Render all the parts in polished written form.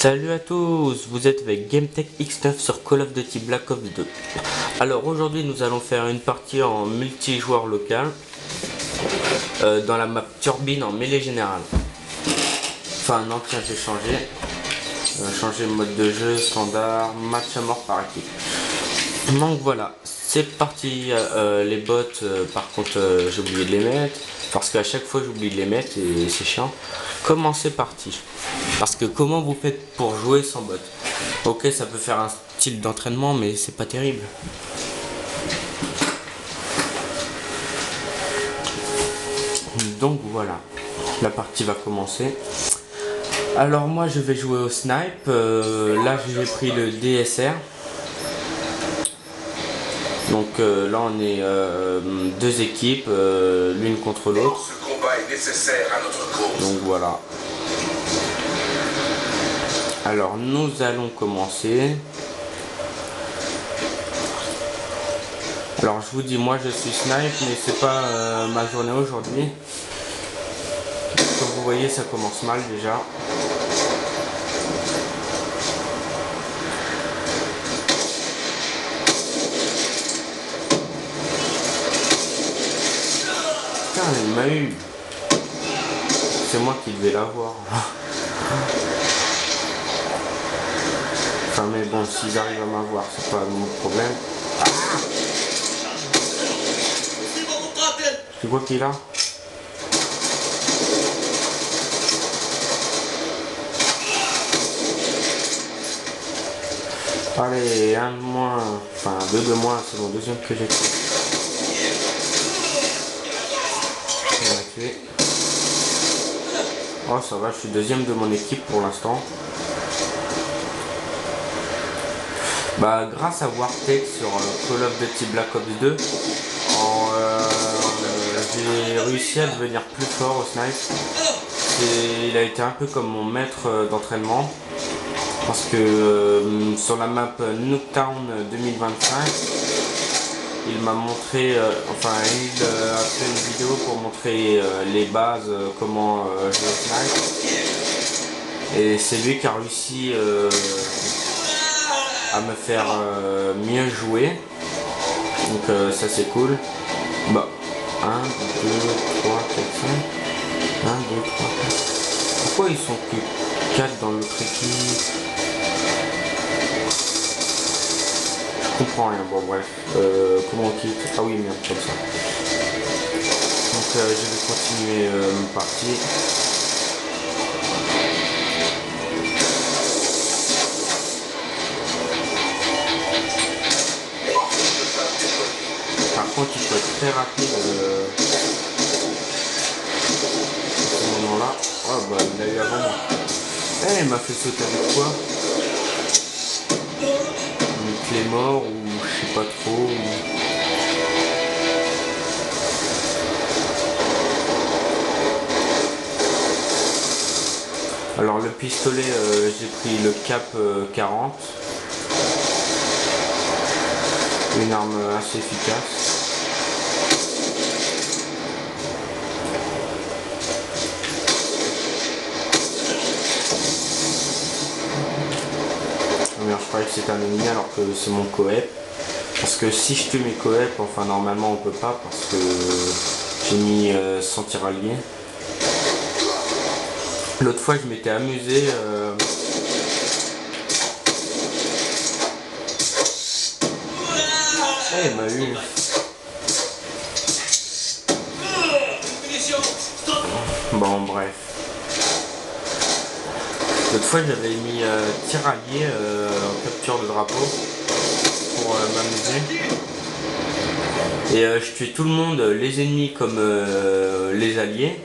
Salut à tous, vous êtes avec GameTech X9 sur Call of Duty Black Ops 2. Alors aujourd'hui nous allons faire une partie en multijoueur local dans la map Turbine en mêlée générale. Enfin non, tiens, j'ai changé. Changer mode de jeu, standard, match à mort par équipe. Donc voilà, c'est parti. Les bots, par contre j'ai oublié de les mettre. Parce qu'à chaque fois j'oublie de les mettre et c'est chiant. Comment c'est parti? Parce que comment vous faites pour jouer sans bot? Ok, ça peut faire un style d'entraînement, mais c'est pas terrible. Donc voilà, la partie va commencer. Alors moi je vais jouer au snipe. Là j'ai pris le DSR. Donc là on est deux équipes, l'une contre l'autre. Donc voilà. Alors nous allons commencer. Alors je vous dis, moi je suis snipe, mais c'est pas ma journée aujourd'hui. Comme vous voyez, ça commence mal déjà. Putain, il m'a eu. C'est moi qui devais l'avoir. Enfin mais bon, s'ils arrivent à m'avoir, c'est pas mon problème. Ah, c'est quoi qu'il a? Allez, un de moins, enfin deux de moins, c'est mon deuxième que j'ai tué. On l'a tué. Oh ça va, je suis deuxième de mon équipe pour l'instant. Bah grâce à Wartech sur Call of Duty Black Ops 2, j'ai réussi à devenir plus fort au snipe. Il a été un peu comme mon maître d'entraînement. Parce que sur la map Nuketown 2025, il m'a montré, il a fait une vidéo pour montrer les bases, comment jouer au snipe. Et c'est lui qui a réussi à me faire mieux jouer. Donc ça c'est cool. Bah, 1, 2, 3, 4, 5. 1, 2, 3, 4. Pourquoi ils sont que 4 dans l'autre équipe? Je comprends rien, bon bref. Comment on quitte? Ah oui, merde, comme ça. Donc je vais continuer ma partie. Par contre, il faut être très rapide à ce moment-là. Oh bah, il l'a eu avant moi. Eh, il m'a fait sauter avec quoi? Une clé mort ou je sais pas trop. Alors le pistolet, j'ai pris le Cap 40. Une arme assez efficace. Je croyais que c'était un ennemi alors que c'est mon coep. Parce que si je tue mes coep, enfin normalement on peut pas parce que j'ai mis sans tir allié. L'autre fois je m'étais amusé. Eh, il m'a eu. Bon bref. L'autre fois j'avais mis tir allié en capture de drapeau pour m'amuser. Et je tuais tout le monde, les ennemis comme les alliés.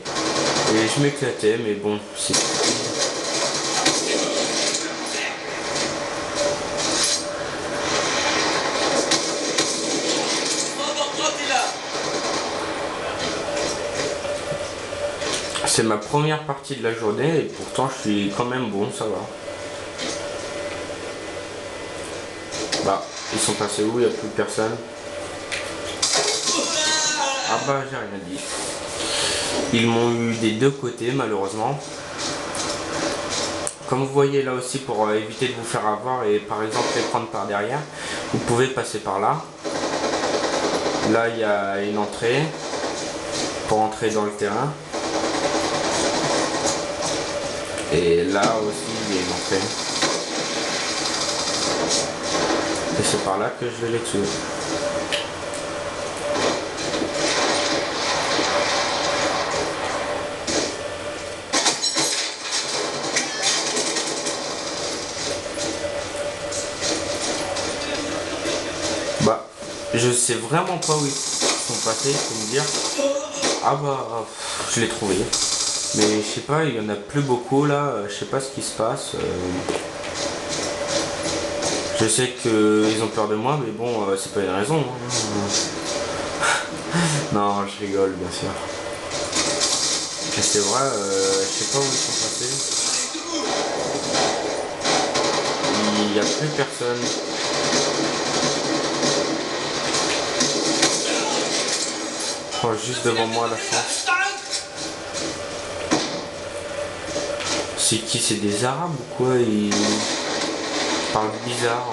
Et je m'éclatais, mais bon, c'est stupide. C'est ma première partie de la journée et pourtant je suis quand même bon, ça va. Bah, ils sont passés où? Il n'y a plus personne. Ah bah, j'ai rien dit. Ils m'ont eu des deux côtés malheureusement. comme vous voyez là aussi, pour éviter de vous faire avoir et par exemple les prendre par derrière, vous pouvez passer par là. Là il y a une entrée pour entrer dans le terrain. Et là aussi il y a une entrée. Et c'est par là que je vais les tuer. Bah, je sais vraiment pas où ils sont passés, faut me dire. Ah bah, je l'ai trouvé. Mais je sais pas, il y en a plus beaucoup là, je sais pas ce qui se passe. Je sais qu'ils ont peur de moi, mais bon, c'est pas une raison. Hein. Non, je rigole, bien sûr. Mais c'est vrai, je sais pas où ils sont passés. Il n'y a plus personne. Oh, juste devant moi la chance. C'est qui? C'est des Arabes ou quoi? Ils parlent bizarre.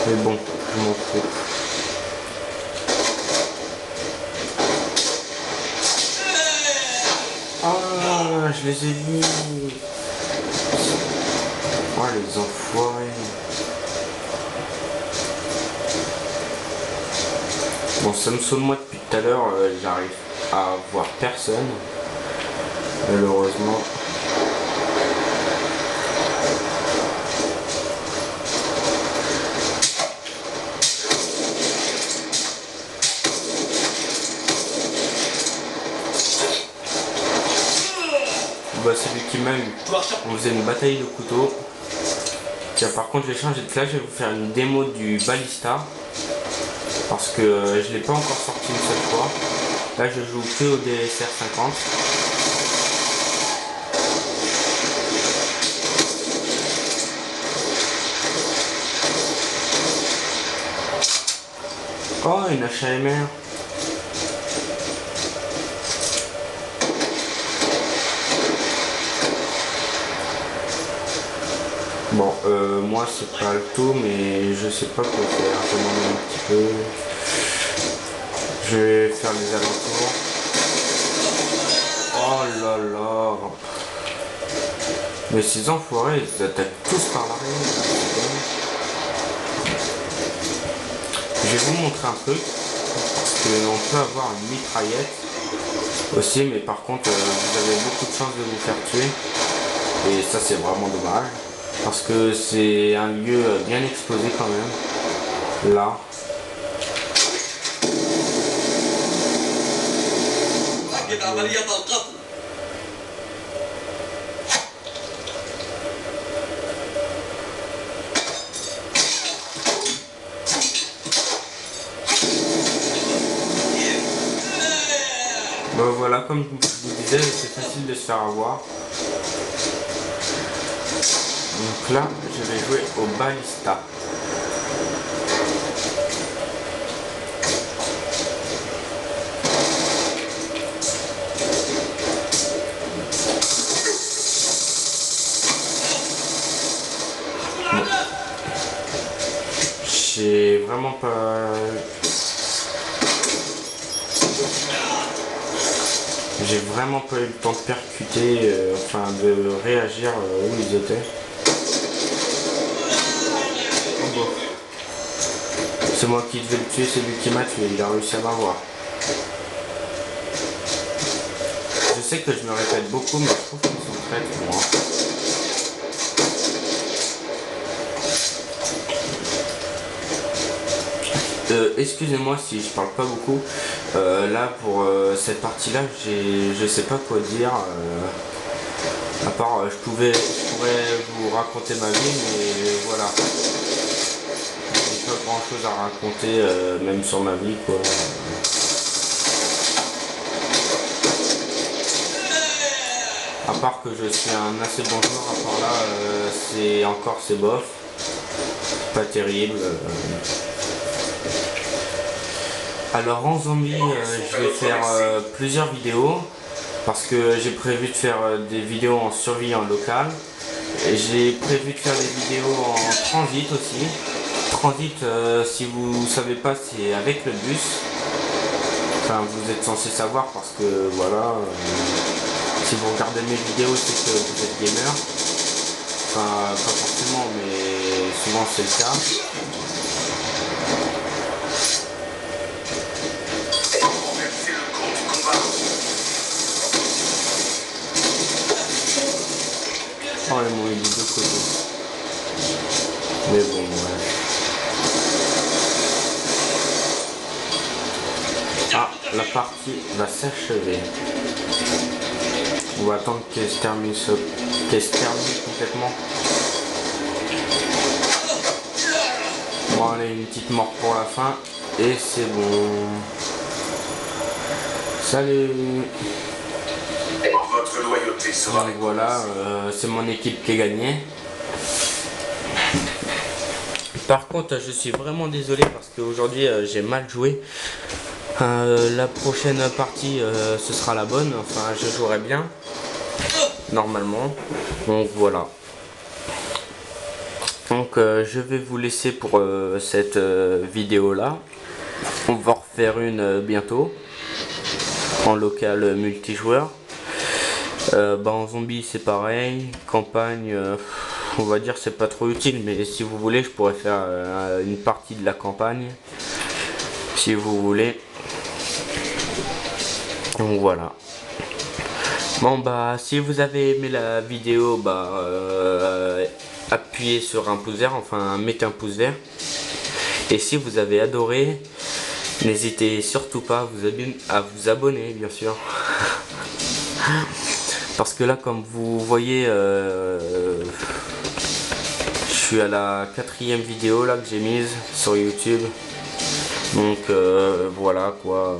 Mais bon, je m'en fous. Ah, je les ai vus. Oh, les enfoirés. Bon, ça me saoule moi depuis tout à l'heure, j'arrive à voir personne. Malheureusement. Bah, c'est lui qui m'a eu. On faisait une bataille de couteaux. Tiens, par contre, je vais changer de classe, je vais vous faire une démo du Ballista. Parce que je l'ai pas encore sorti une seule fois. Là, je joue que au DSR 50. Oh, une HAMR. Bon, moi c'est pas le tout, mais je sais pas quoi faire. Je vais demander un petit peu. Je vais faire les alentours. Oh là là. Mais ces enfoirés, ils attaquent tous par l'arrière. Je vais vous montrer un truc. Parce qu'on peut avoir une mitraillette aussi, mais par contre, vous avez beaucoup de chances de vous faire tuer. Et ça, c'est vraiment dommage. Parce que c'est un lieu bien exposé quand même. Là. Bon, voilà, comme je vous disais, c'est facile de se faire avoir. Donc là, je vais jouer au Ballista. Bon. J'ai vraiment pas... J'ai vraiment pas eu le temps de percuter, enfin de réagir où ils étaient. C'est moi qui devais le tuer, c'est lui qui m'a tué, il a réussi à m'avoir. Je sais que je me répète beaucoup, mais je trouve qu'ils sont très bons. Excusez-moi si je parle pas beaucoup. Là pour cette partie là, je sais pas quoi dire. À part je pourrais vous raconter ma vie, mais voilà. J'ai pas grand chose à raconter, même sur ma vie quoi. À part que je suis un assez bon joueur, à part là c'est bof. Pas terrible. Alors en zombie, je vais faire plusieurs vidéos. parce que j'ai prévu de faire des vidéos en survie en local. Et j'ai prévu de faire des vidéos en transit aussi. Transit, si vous savez pas, c'est avec le bus. Enfin, vous êtes censé savoir parce que voilà, si vous regardez mes vidéos, c'est que vous êtes gamer. Enfin, pas forcément, mais souvent c'est le cas. Oh, ils m'ont eu des deux côtés. Mais bon, ouais. Ah, la partie va s'achever. On va attendre qu'elle se termine, complètement. Bon, allez, une petite mort pour la fin. Et c'est bon. Salut. Votre loyauté sera donc voilà, c'est mon équipe qui a gagné. Par contre, je suis vraiment désolé parce qu'aujourd'hui j'ai mal joué. La prochaine partie, ce sera la bonne. Enfin, je jouerai bien normalement. Donc voilà. Donc je vais vous laisser pour cette vidéo là. On va refaire une bientôt en local multijoueur. En zombie c'est pareil, campagne on va dire c'est pas trop utile, mais si vous voulez je pourrais faire une partie de la campagne si vous voulez. Donc voilà. Bon si vous avez aimé la vidéo, appuyez sur un pouce vert, enfin mettez un pouce vert. Et si vous avez adoré, n'hésitez surtout pas à vous abonner bien sûr. Parce que là, comme vous voyez, je suis à la 4e vidéo là que j'ai mise sur YouTube. Donc voilà quoi.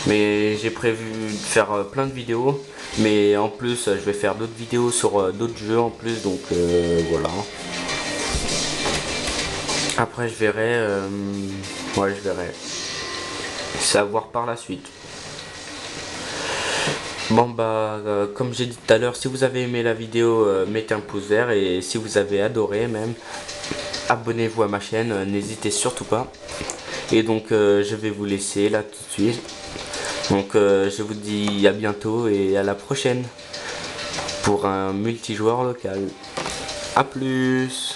Mais j'ai prévu de faire plein de vidéos. Mais en plus, je vais faire d'autres vidéos sur d'autres jeux en plus. Donc voilà. Après, je verrai. Ouais, je verrai. C'est à voir par la suite. Bon comme j'ai dit tout à l'heure, si vous avez aimé la vidéo, mettez un pouce vert, et si vous avez adoré même, abonnez-vous à ma chaîne, n'hésitez surtout pas. Et donc je vais vous laisser là tout de suite. Donc je vous dis à bientôt et à la prochaine pour un multijoueur local. A plus.